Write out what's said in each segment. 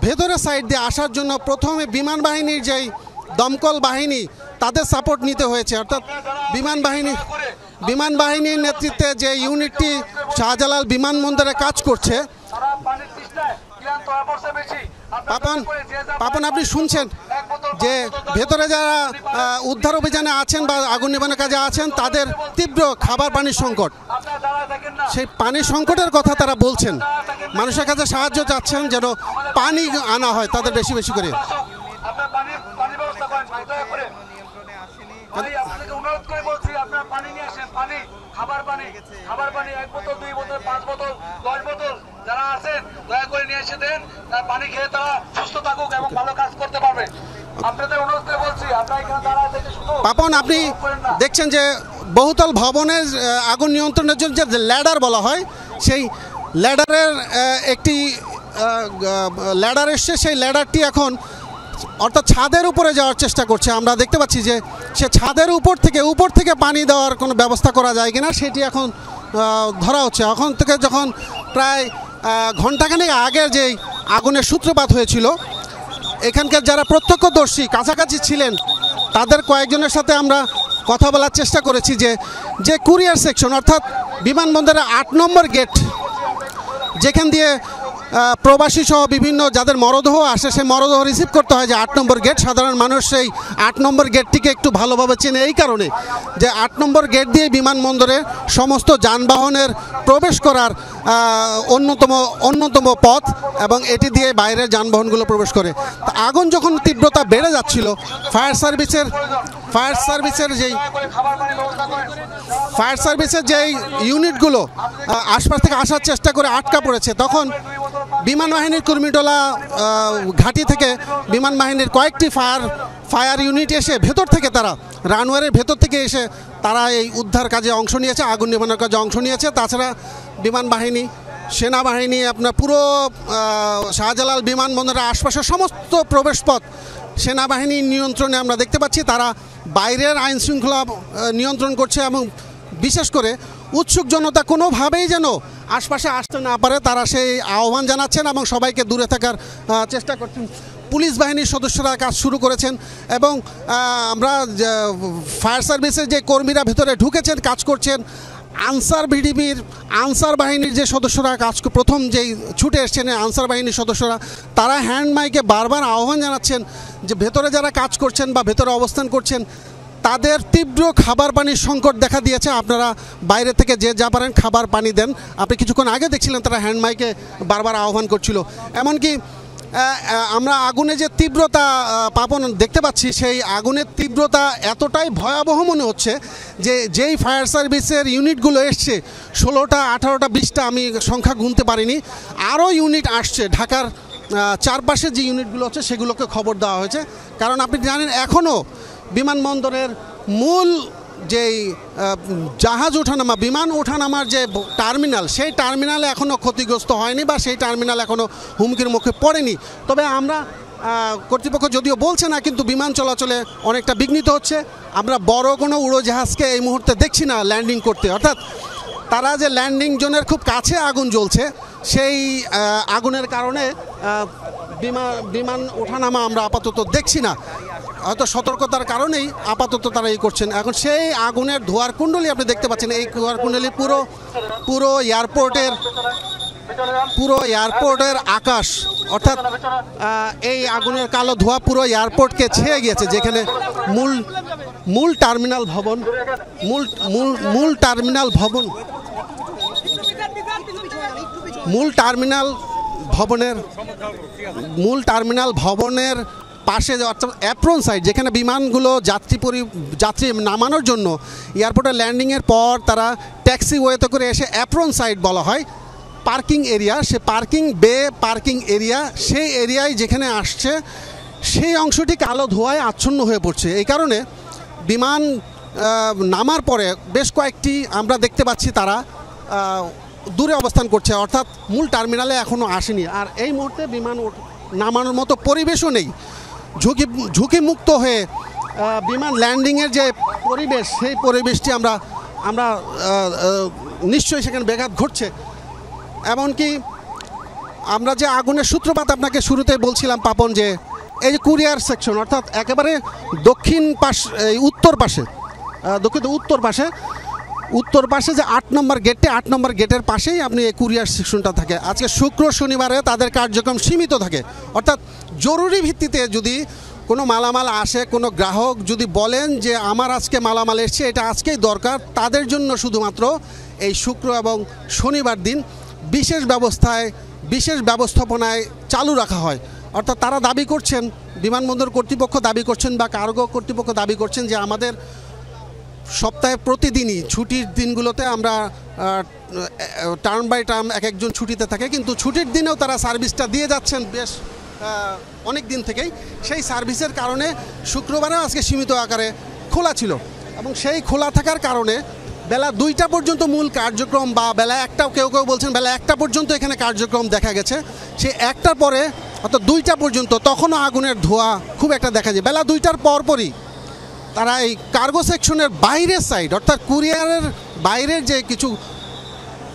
ভেতরের সাইড দিয়ে আসার জন্য প্রথমে বিমান বাহিনীর যেই দমকল বাহিনী তাদের সাপোর্ট নিতে হয়েছে, অর্থাৎ বিমান বাহিনীর নেতৃত্বে যে ইউনিটটি শাহজালাল বিমানবন্দরে কাজ করছে। পাপন আপনি শুনছেন যে ভেতরে যারা উদ্ধার অভিযানে আছেন বা আগুন নিবানোর কাজে আছেন তাদের তীব্র খাবার পানির সংকট, সেই পানির সংকটের কথা তারা বলছেন, মানুষের কাছে সাহায্য চাচ্ছেন যেন পানি আনা হয় তাদের বেশি বেশি করে। অনুরোধ করে বলছি আপনার পানি নিয়ে আসেন, পানি, খাবার পানি, 1 বোতল 2 বোতল 5 বোতল 10 বোতল যারা আছেন দয়া করে নিয়ে এসে দেন, তার পানি খেয়ে তারা সুস্থ থাকুক এবং ভালো কাজ করতে পারবে। আপনাদের অনুরোধ করে বলছি আপনারা এখানে দাঁড়ায় থেকে শুধু পাপন আপনি দেখছেন যে বহুতল ভবনের আগুন নিয়ন্ত্রণের জন্য যে ল্যাডার বলা হয়, সেই ল্যাডারের একটি ল্যাডার এসছে, সেই ল্যাডারটি এখন অর্থাৎ ছাদের উপরে যাওয়ার চেষ্টা করছে। আমরা দেখতে পাচ্ছি যে সে ছাদের উপর থেকে পানি দেওয়ার কোনো ব্যবস্থা করা যায় কিনা সেটি এখন ধরা হচ্ছে। এখন থেকে যখন প্রায় ঘণ্টাখানেক আগের যেই আগুনের সূত্রপাত হয়েছিল, এখানকার যারা প্রত্যক্ষদর্শী কাছাকাছি ছিলেন তাদের কয়েকজনের সাথে আমরা কথা বলার চেষ্টা করেছি যে কুরিয়ার সেকশন অর্থাৎ বিমানবন্দরের 8 নম্বর গেট, যেখান দিয়ে প্রবাসী সহ বিভিন্ন যাদের মরদেহ আসে সেই মরদেহ রিসিভ করতে হয়, যে 8 নম্বর গেট। সাধারণ মানুষ সেই 8 নম্বর গেটটিকে একটু ভালোভাবে চেনে এই কারণে যে 8 নম্বর গেট দিয়ে বিমানবন্দরে সমস্ত যানবাহনের প্রবেশ করার অন্যতম পথ এবং এটি দিয়ে বাইরের যানবাহনগুলো প্রবেশ করে। আগুন যখন তীব্রতা বেড়ে যাচ্ছিল, ফায়ার সার্ভিসের যেই ইউনিটগুলো আশপাশ থেকে আসার চেষ্টা করে আটকা পড়েছে, তখন বিমান বাহিনীর কুর্মিটোলা ঘাঁটি থেকে বিমান বাহিনীর কয়েকটি ফায়ার ইউনিট এসে তারা রানওয়ের ভেতর থেকে এসে তারা এই উদ্ধার কাজে অংশ নিয়েছে, আগুন নিবানোর কাজে অংশ নিয়েছে। তাছাড়া বিমান বাহিনী, সেনাবাহিনী আপনার পুরো শাহজালাল বিমানবন্দরের আশপাশের সমস্ত প্রবেশপথ সেনাবাহিনীর নিয়ন্ত্রণে আমরা দেখতে পাচ্ছি। তারা বাইরের আইন শৃঙ্খলা নিয়ন্ত্রণ করছে এবং বিশেষ করে উৎসুক জনতা কোনোভাবেই যেন আশপাশে আসতে না পারে তারা সেই আহ্বান জানাচ্ছেন এবং সবাইকে দূরে থাকার চেষ্টা করছেন। পুলিশ বাহিনীর সদস্যরা কাজ শুরু করেছেন এবং আমরা ফায়ার সার্ভিসের যে কর্মীরা ভেতরে ঢুকেছেন, কাজ করছেন। আনসার বাহিনীর যে সদস্যরা প্রথম যেই ছুটে এসছেন আনসার বাহিনীর সদস্যরা, তারা হ্যান্ড মাইকে বারবার আহ্বান জানাচ্ছেন যে ভেতরে যারা কাজ করছেন বা ভেতরে অবস্থান করছেন তাদের তীব্র খাবার পানির সংকট দেখা দিয়েছে, আপনারা বাইরে থেকে যে যা পারেন খাবার পানি দেন। আপনি কিছুক্ষণ আগে দেখছিলেন তারা হ্যান্ড মাইকে বারবার আহ্বান করছিল। এমনকি আমরা আগুনে যে তীব্রতা পাপন দেখতে পাচ্ছি, সেই আগুনের তীব্রতা এতটাই ভয়াবহ মনে হচ্ছে যে যেই ফায়ার সার্ভিসের ইউনিটগুলো এসছে 16টা 18টা 20টা, আমি সংখ্যা গুনতে পারিনি, আরও ইউনিট আসছে। ঢাকার চারপাশে যে ইউনিটগুলো হচ্ছে সেগুলোকে খবর দেওয়া হয়েছে। কারণ আপনি জানেন এখনও বিমানবন্দরের মূল যেই জাহাজ ওঠানামা, বিমান ওঠানামার যে টার্মিনাল, সেই টার্মিনালে এখনও ক্ষতিগ্রস্ত হয়নি বা সেই টার্মিনাল এখনও হুমকির মুখে পড়েনি। তবে আমরা কর্তৃপক্ষ যদিও বলছে না, কিন্তু বিমান চলাচলে অনেকটা বিঘ্নিত হচ্ছে। আমরা বড় কোনো উড়োজাহাজকে এই মুহূর্তে দেখছি না ল্যান্ডিং করতে, অর্থাৎ তারা যে ল্যান্ডিং জোনের খুব কাছে আগুন জ্বলছে, সেই আগুনের কারণে বিমান ওঠানামা আমরা আপাতত দেখছি না। হয়তো সতর্কতার কারণেই আপাতত তারা এই করছেন। এখন সেই আগুনের ধোঁয়ার কুণ্ডলী আপনি দেখতে পাচ্ছেন, এই ধোঁয়ার কুণ্ডলী পুরো এয়ারপোর্টের আকাশ, অর্থাৎ এই আগুনের কালো ধোঁয়া পুরো এয়ারপোর্টকে ছেয়ে গিয়েছে, যেখানে মূল টার্মিনাল ভবনের পাশে অর্থাৎ অ্যাপ্রন সাইড, যেখানে বিমানগুলো যাত্রী নামানোর জন্য এয়ারপোর্টে ল্যান্ডিংয়ের পর তারা ট্যাক্সি ওয়েতে করে এসে অ্যাপ্রন সাইড বলা হয়, পার্কিং এরিয়া, সে পার্কিং এরিয়া, সেই এরিয়ায় যেখানে আসছে সেই অংশটি কালো ধোঁয়ায় আচ্ছন্ন হয়ে পড়ছে। এই কারণে বিমান নামার পরে বেশ কয়েকটি আমরা দেখতে পাচ্ছি তারা দূরে অবস্থান করছে, অর্থাৎ মূল টার্মিনালে এখনও আসেনি। আর এই মুহূর্তে বিমান নামানোর মতো পরিবেশও নেই। ঝুঁকিমুক্ত হয়ে বিমান ল্যান্ডিংয়ের যে পরিবেশ, সেই পরিবেশটি আমরা নিশ্চয়ই সেখানে ব্যাঘাত ঘটছে। এমনকি আমরা যে আগুনের সূত্রপাত আপনাকে শুরুতেই বলছিলাম পাপন, যে এই যে কুরিয়ার সেকশন অর্থাৎ একেবারে দক্ষিণ পাশ, এই উত্তর পাশে উত্তর পাশে যে 8 নম্বর গেটে, 8 নম্বর গেটের পাশেই আপনি এই কুরিয়ার সেকশনটা থাকে। আজকে শুক্র শনিবারে তাদের কার্যক্রম সীমিত থাকে, অর্থাৎ জরুরি ভিত্তিতে যদি কোনো মালামাল আসে, কোনো গ্রাহক যদি বলেন যে আমার আজকে মালামাল এসছে, এটা আজকেই দরকার, তাদের জন্য শুধুমাত্র এই শুক্র এবং শনিবার দিন বিশেষ ব্যবস্থাপনায় চালু রাখা হয়। অর্থাৎ তারা দাবি করছেন, বিমানবন্দর কর্তৃপক্ষ দাবি করছেন বা কার্গো কর্তৃপক্ষ দাবি করছেন যে আমাদের সপ্তাহে প্রতিদিনই ছুটির দিনগুলোতে আমরা টার্ম বাই টার্ম এক একজন ছুটিতে থাকে, কিন্তু ছুটির দিনেও তারা সার্ভিসটা দিয়ে যাচ্ছেন বেশ অনেক দিন থেকেই। সেই সার্ভিসের কারণে শুক্রবারেও আজকে সীমিত আকারে খোলা ছিল, এবং সেই খোলা থাকার কারণে বেলা 2টা পর্যন্ত মূল কার্যক্রম, বা বেলা 1টা, কেউ বলছেন বেলা 1টা পর্যন্ত এখানে কার্যক্রম দেখা গেছে। সেই 1টার পরে অর্থাৎ 2টা পর্যন্ত তখনও আগুনের ধোঁয়া খুব একটা দেখা যায়। বেলা 2টার পরপরই তারা এই কার্গো সেকশনের বাইরের সাইড, অর্থাৎ কুরিয়ারের বাইরের যে কিছু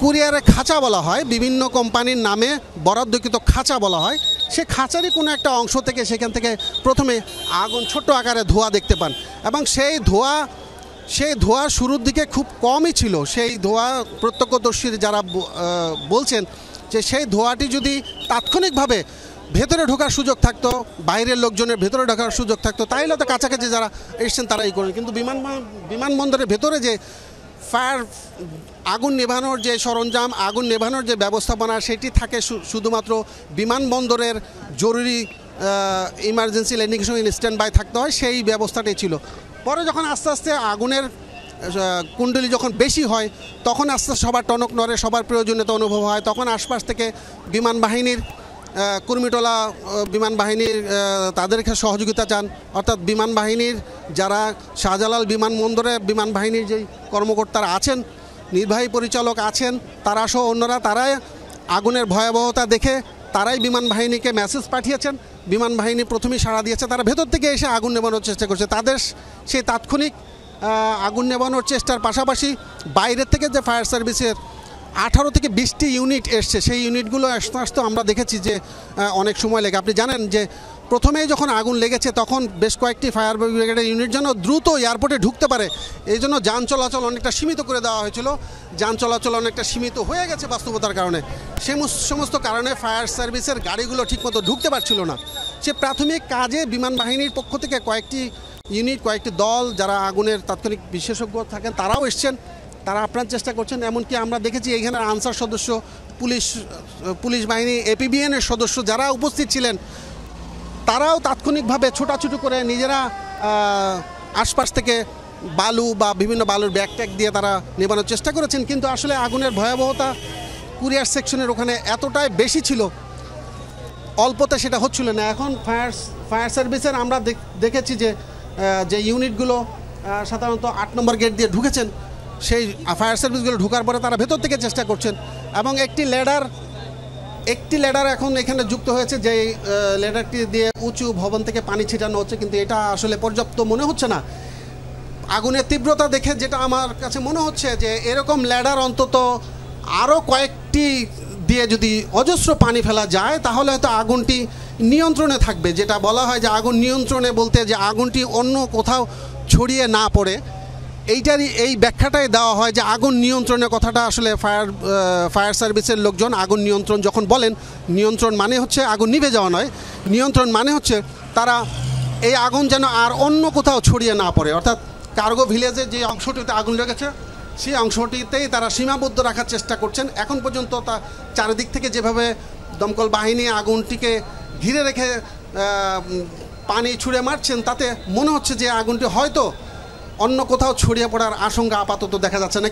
কুরিয়ারের খাঁচা বলা হয়, বিভিন্ন কোম্পানির নামে বরাদ্দকৃত খাঁচা বলা হয়, সে খাঁচারই কোনো একটা অংশ থেকে সেখান থেকে প্রথমে আগুন ছোট্ট আকারে ধোঁয়া দেখতে পান, এবং সেই ধোঁয়া শুরুর দিকে খুব কমই ছিল। সেই ধোঁয়া প্রত্যক্ষদর্শী যারা বলছেন যে সেই ধোঁয়াটি যদি তাৎক্ষণিকভাবে ভেতরে ঢোকার সুযোগ থাকতো, বাইরের লোকজনের ভেতরে ঢোকার সুযোগ থাকতো, তাইলে তো কাছাকাছি যারা এসছেন তারাই করেন। কিন্তু বিমানবন্দরের ভেতরে যে আগুন নেভানোর যে সরঞ্জাম, আগুন নেভানোর যে ব্যবস্থাপনা, সেটি থাকে শুধুমাত্র বিমানবন্দরের জরুরি ইমার্জেন্সি ল্যান্ডিংয়ের সঙ্গে স্ট্যান্ড বাই থাকতে হয়, সেই ব্যবস্থাটাই ছিল। পরে যখন আস্তে আস্তে আগুনের কুণ্ডলী যখন বেশি হয়, তখন আস্তে আস্তে সবার টনক নড়ে, সবার প্রয়োজনীয়তা অনুভব হয়, তখন আশপাশ থেকে বিমান বাহিনীর কুর্মিটোলা বিমান বাহিনীর তাদেরকে সহযোগিতা চান, অর্থাৎ বিমান বাহিনীর যারা শাহজালাল বিমানবন্দরে বিমান বাহিনীর যেই কর্মকর্তারা আছেন, নির্বাহী পরিচালক আছেন, তারা সহ অন্যরা, তারাই আগুনের ভয়াবহতা দেখে তারাই বিমান বাহিনীকে মেসেজ পাঠিয়েছেন। বিমান বাহিনী প্রথমেই সাড়া দিয়েছে, তারা ভেতর থেকে এসে আগুন নেভানোর চেষ্টা করছে। তাদের সেই তাৎক্ষণিক আগুন নেভানোর চেষ্টার পাশাপাশি বাইরের থেকে যে ফায়ার সার্ভিসের 18 থেকে 20টি ইউনিট এসছে, সেই ইউনিটগুলো আস্তে আস্তে আমরা দেখেছি যে অনেক সময় লেগে। আপনি জানেন যে প্রথমেই যখন আগুন লেগেছে তখন বেশ কয়েকটি ফায়ার ব্রিগেডের ইউনিট যেন দ্রুত এয়ারপোর্টে ঢুকতে পারে, এই জন্য যান চলাচল অনেকটা সীমিত করে দেওয়া হয়েছিল। যান চলাচল অনেকটা সীমিত হয়ে গেছে বাস্তবতার কারণে। সেই সমস্ত কারণে ফায়ার সার্ভিসের গাড়িগুলো ঠিকমতো ঢুকতে পারছিল না। সে প্রাথমিক কাজে বিমান বাহিনীর পক্ষ থেকে কয়েকটি ইউনিট, কয়েকটি দল যারা আগুনের তাৎক্ষণিক বিশেষজ্ঞ থাকেন, তারাও এসছেন, তারা আপনার চেষ্টা করছেন। এমনকি আমরা দেখেছি এইখানে আনসার সদস্য, পুলিশ বাহিনী, এপিবিএনের সদস্য যারা উপস্থিত ছিলেন, তারাও তাৎক্ষণিকভাবে ছোটাছুটি করে নিজেরা আশপাশ থেকে বালু বা বিভিন্ন বালুর ব্যাগ ট্যাগ দিয়ে তারা নেভানোর চেষ্টা করেছেন। কিন্তু আসলে আগুনের ভয়াবহতা কুরিয়ার সেকশনের ওখানে এতটাই বেশি ছিল, অল্পতে সেটা হচ্ছিল না। এখন ফায়ার সার্ভিসের আমরা দেখেছি যে ইউনিটগুলো সাধারণত 8 নম্বর গেট দিয়ে ঢুকেছেন, সেই ফায়ার সার্ভিসগুলো ঢোকার পরে তারা ভেতর থেকে চেষ্টা করছেন, এবং একটি ল্যাডার এখন এখানে যুক্ত হয়েছে, যে ল্যাডারটি দিয়ে উঁচু ভবন থেকে পানি ছিটানো হচ্ছে, কিন্তু এটা আসলে পর্যাপ্ত মনে হচ্ছে না। আগুনের তীব্রতা দেখে যেটা আমার কাছে মনে হচ্ছে যে এরকম ল্যাডার অন্তত আরও কয়েকটি দিয়ে যদি অজস্র পানি ফেলা যায়, তাহলে হয়তো আগুনটি নিয়ন্ত্রণে থাকবে। যেটা বলা হয় যে আগুন নিয়ন্ত্রণে বলতে যে আগুনটি অন্য কোথাও ছড়িয়ে না পড়ে, এই ব্যাখ্যাটাই দেওয়া হয় যে আগুন নিয়ন্ত্রণের কথাটা আসলে ফায়ার সার্ভিসের লোকজন আগুন নিয়ন্ত্রণ যখন বলেন, নিয়ন্ত্রণ মানে হচ্ছে আগুন নিভে যাওয়া নয়, নিয়ন্ত্রণ মানে হচ্ছে তারা এই আগুন যেন আর অন্য কোথাও ছড়িয়ে না পড়ে। অর্থাৎ কার্গো ভিলেজের যে অংশটিতে আগুন লেগেছে, সেই অংশটিতেই তারা সীমাবদ্ধ রাখার চেষ্টা করছেন। এখন পর্যন্ত তা চারিদিক থেকে যেভাবে দমকল বাহিনী আগুনটিকে ঘিরে রেখে পানি ছুঁড়ে মারছেন, তাতে মনে হচ্ছে যে আগুনটি হয়তো অন্য কোথাও ছড়িয়ে পড়ার আশঙ্কা আপাতত দেখা যাচ্ছে না।